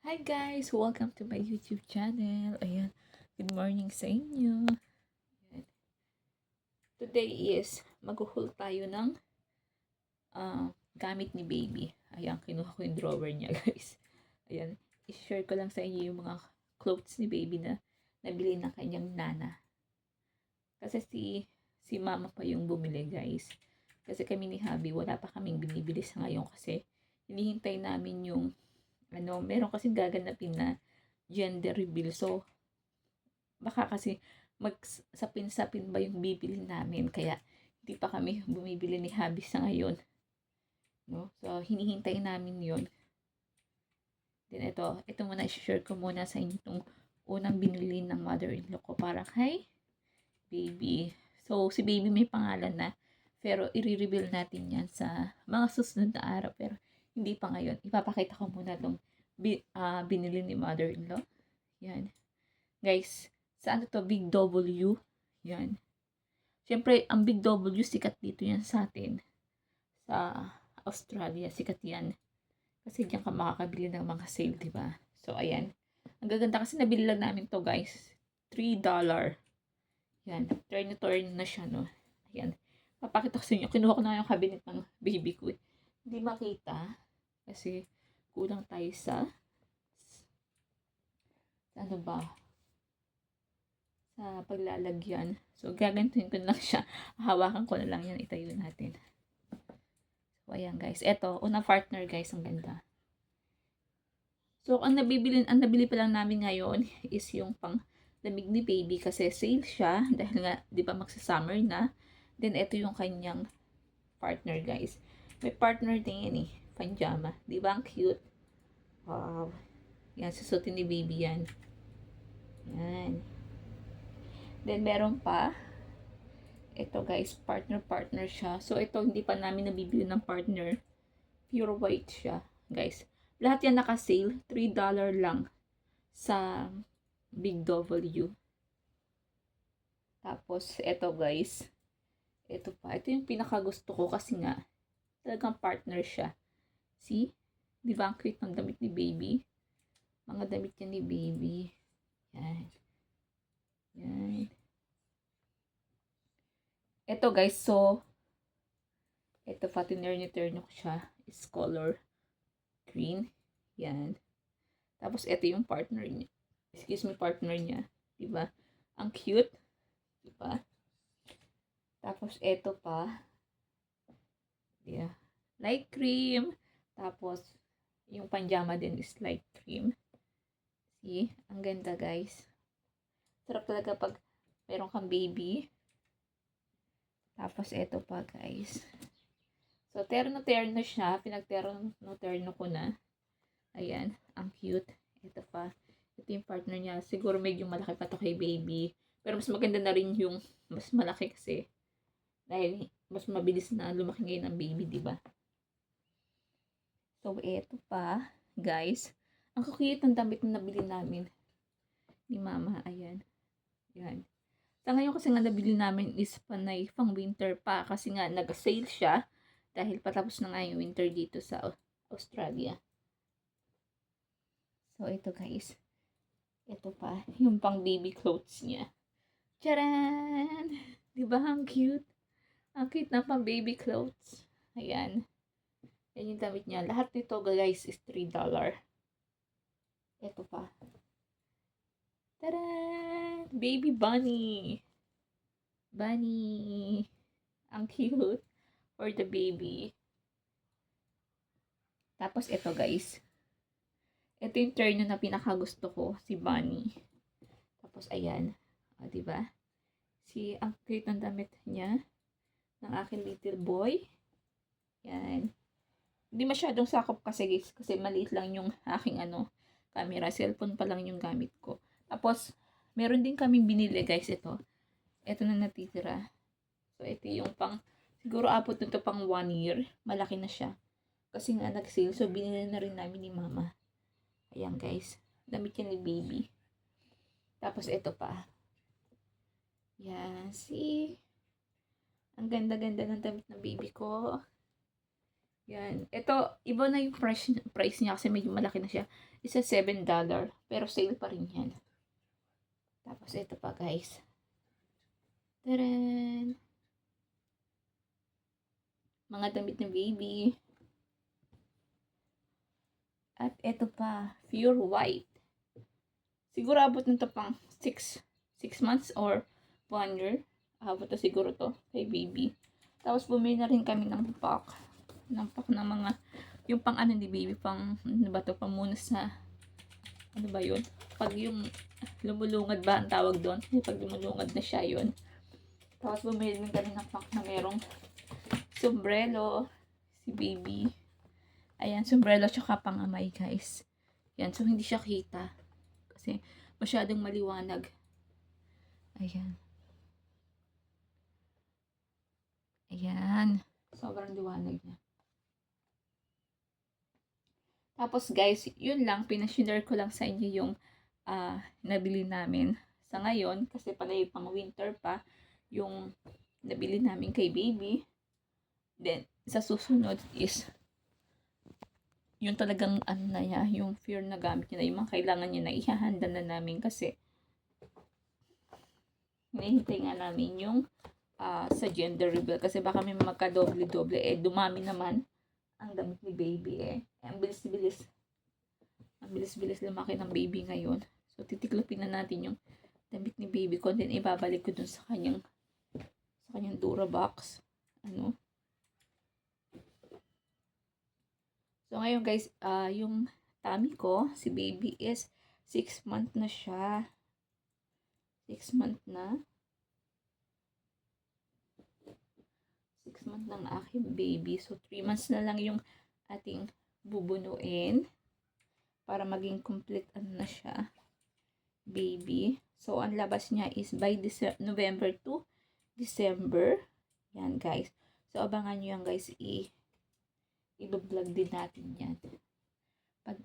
Hi guys! Welcome to my YouTube channel. Ayan, good morning sa inyo. Ayan. Today is maghuhul tayo ng gamit ni baby. Ayan, kinuha ko yung drawer niya guys. Ayan, i-share ko lang sa inyo yung mga clothes ni baby na nabili ng kanyang nana. Kasi si mama pa yung bumili guys. Kasi kami ni Habi, wala pa kaming binibili sa ngayon kasi hinihintay namin yung meron kasing gaganapin na gender reveal. So, baka kasi magsapin-sapin ba yung bibili namin. Kaya, hindi pa kami bumibili ni Habi sa ngayon. No? So, hinihintay namin yon. Then, ito muna, i-share ko muna sa inyo itong unang binili ng mother-in-law ko para kay baby. So, si baby may pangalan na. Pero, i-reveal natin yan sa mga susunod na araw. Pero, hindi pa ngayon. Ipapakita ko muna itong binili ni mother-in-law. Yan. Guys, sa ano to? Big W. Yan. Siyempre, ang Big W, sikat dito yan sa atin. Sa Australia, sikat yan. Kasi diyan ka makakabili ng mga sale, diba? So, ayan. Ang gaganda kasi nabili lang namin to guys. $3. Yan. Turn na siya, no? Ayan. Papakita ko sa inyo. Kinuha ko na yung cabinet ng baby ko. Hindi makita. Kasi, kulang tayo sa ano ba? Sa paglalagyan. So, gagantuin ko na lang siya. Hawakan ko na lang yan. Itayo natin. So, ayan guys. Ito, unang partner guys. Ang ganda. So, ang nabili pa lang namin ngayon is yung pang lamig ni baby kasi sale siya. Dahil nga, di ba magsa-summer na. Then, ito yung kanyang partner guys. May partner din yan eh. Panjama. Di ba? Ang cute. Wow. Yan, susutin ni baby yan. Yan. Then, meron pa. Ito guys, partner siya. So, ito hindi pa namin nabibili ng partner. Pure white siya, guys. Lahat yan naka-sale. $3 lang sa Big W. Tapos, ito guys. Ito pa. Ito yung pinakagusto ko kasi nga, talagang partner siya. See? Di ba ang cute ng damit ni baby? Mga damit niya ni baby. Yan. Yan. Ito guys, so, ito pa, tinurn ko siya. Is color green. Yan. Tapos, ito yung partner niya. Excuse me, partner niya. Diba? Ang cute. Diba? Tapos, ito pa. Yeah. Light cream. Tapos, yung panjama din is light cream. See? Ang ganda, guys. Sarap talaga pag meron kang baby. Tapos, ito pa, guys. So, terno siya. Pinag-terno ko na. Ayan. Ang cute. Ito pa. Ito yung partner niya. Siguro medyo malaki pa to kay baby. Pero mas maganda na rin yung mas malaki kasi. Dahil mas mabilis na lumaki ngayon ang baby, di ba? So, eto pa, guys. Ang cute ng damit na nabili namin ni mama. Ayan. Yan. Sa ngayon kasi nga nabili namin is panay pang winter pa kasi nga nag-sale siya dahil patapos na nga yung winter dito sa Australia. So, ito guys. Ito pa, yung pang baby clothes niya. Charan! Diba ang cute? Ang cute na pang baby clothes. Ayan. Yan yung damit niya. Lahat nito guys is $3. Ito pa. Taran! Baby bunny. Bunny. Ang cute. For the baby. Tapos ito guys. Ito yung turn na pinakagusto ko. Si Bunny. Tapos ayan. O, diba? Si ang cute ng damit niya. Ng aking little boy. Yan. Hindi masyadong sakop kasi guys. Kasi maliit lang yung aking camera. Cellphone pa lang yung gamit ko. Tapos, meron din kaming binili guys ito. Ito na natitira. So, ito yung siguro abot nito pang 1 year. Malaki na siya. Kasi nga nag-sale. So, binili na rin namin ni mama. Ayan guys. Damit yan ni baby. Tapos, ito pa. Yan. See? Ang ganda-ganda ng damit ng baby ko. Yan. Ito, iba na yung price niya kasi medyo malaki na siya. Isa $7. Pero sale pa rin yan. Tapos ito pa guys. Taran! Mga damit ng baby. At ito pa, pure white. Siguro abot nito pang 6 months or 1 year. Abot na siguro to kay baby. Tapos bumili na rin kami ng pack. Ng pack ng mga, yung pang ano ni baby, pang, ano ba to, pamunas na, ano ba yun? Pag yung lumulungad ba ang tawag doon? Pag lumulungad na siya yun. Tapos bumili din kami ng pack na merong sombrero, si baby. Ayan, sombrero tsaka pangamay guys. Yan, so hindi siya kita. Kasi masyadong maliwanag. Ayan. Ayan. Sobrang liwanag niya. Tapos guys, yun lang. Pinashare ko lang sa inyo yung nabili namin sa ngayon. Kasi panay pang winter pa yung nabili namin kay baby. Then, sa susunod is yung talagang ano na niya, yung fear na gamit niya na, yung mga kailangan niya na ihahanda na namin kasi hinihintay nga namin yung sa gender reveal kasi baka may magka-doble-doble dumami naman ang damit ni baby ang bilis-bilis lumaki ng baby ngayon, so titiklopin na natin yung damit ni baby ko, then ibabalik ko dun sa kanyang Dura box So, ngayon guys, yung tummy ko, si baby is 6 month na siya. 6 month na. 6 month ng aking baby. So, 3 months na lang yung ating bubunuin para maging complete na siya, baby. So, ang labas niya is by November to December. Yan, guys. So, abangan nyo yan, guys. I-vlog din natin yan. Pag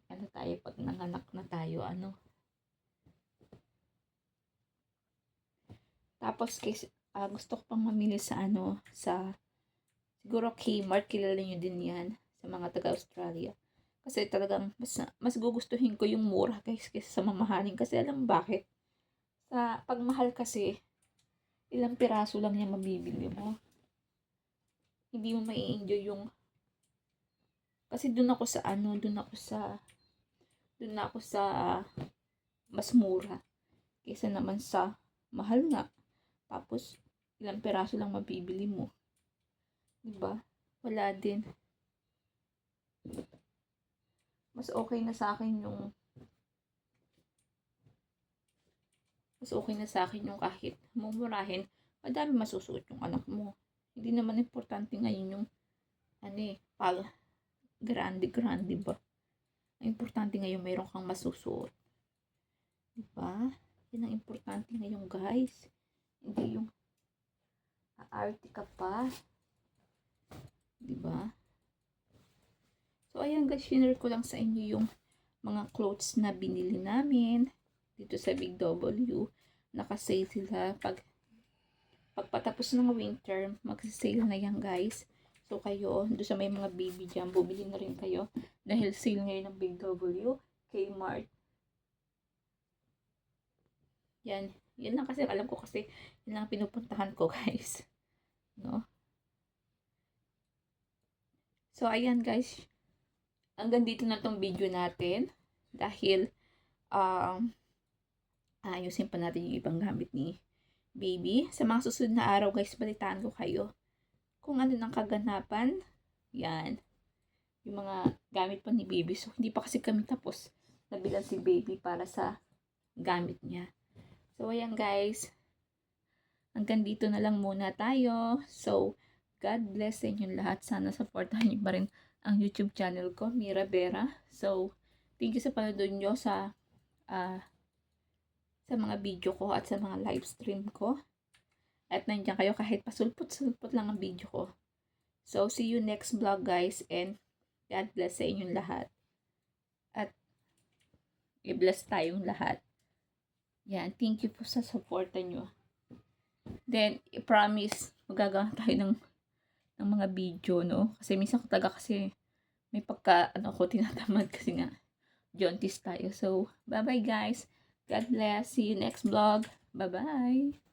pag nanganak na tayo, Tapos, gusto ko pang mamili sa siguro Kmart, kilala nyo din yan, sa mga taga-Australia. Kasi talagang, mas gugustuhin ko yung mura, guys, kaysa sa mamahalin. Kasi alam bakit? Sa pagmahal kasi, ilang piraso lang niya mabibili mo. Hindi mo mai-enjoy yung kasi doon ako sa mas mura kaysa naman sa mahal nga. Tapos ilang peraso lang mabibili mo. 'Di ba? Wala din. Mas okay na sa akin yung kahit mumurahin, madami masusuot yung anak mo. Hindi naman importante ngayon yung pag grande ba? Ang importante ngayon mayroon kang masusuot. Diba? Yan ang importante ngayon, guys. Hindi yung aarte ka pa. Diba? So, ayan guys, share ko lang sa inyo yung mga clothes na binili namin dito sa Big W. Naka-sale sila. Pagpatapos ng winter, mag-sale na yan, guys. So, kayo, doon sa may mga baby dyan, bumili na rin kayo. Dahil sale ngayon ng Big W, Kmart. Yan. Yan lang kasi, alam ko kasi, yan lang pinupuntahan ko, guys. No? So, ayan, guys. Hanggang dito na tong video natin. Dahil, ayusin pa natin yung ibang gamit ni baby. Sa mga susunod na araw, guys, balitaan ko kayo kung ano ng kaganapan. Yan. Yung mga gamit pa ni baby. So, hindi pa kasi kami tapos nabilan si baby para sa gamit niya. So, ayan guys. Hanggang dito na lang muna tayo. So, God bless sa inyong lahat. Sana supportahan niyo pa rin ang YouTube channel ko, Mira Vera. So, thank you sa panonood nyo sa mga video ko at sa mga live stream ko. At nandiyan kayo kahit pasulpot-sulpot lang ang video ko. So, see you next vlog, guys. And God bless sa inyong lahat. At i-bless tayong lahat. Yan. Thank you po sa supporta nyo. Then, I-promise, magagawa tayo ng ng mga video, no? Kasi minsan kasi may pagka, ko, tinatamad kasi nga, jaundice tayo. So, bye-bye guys. God bless. See you next vlog. Bye-bye.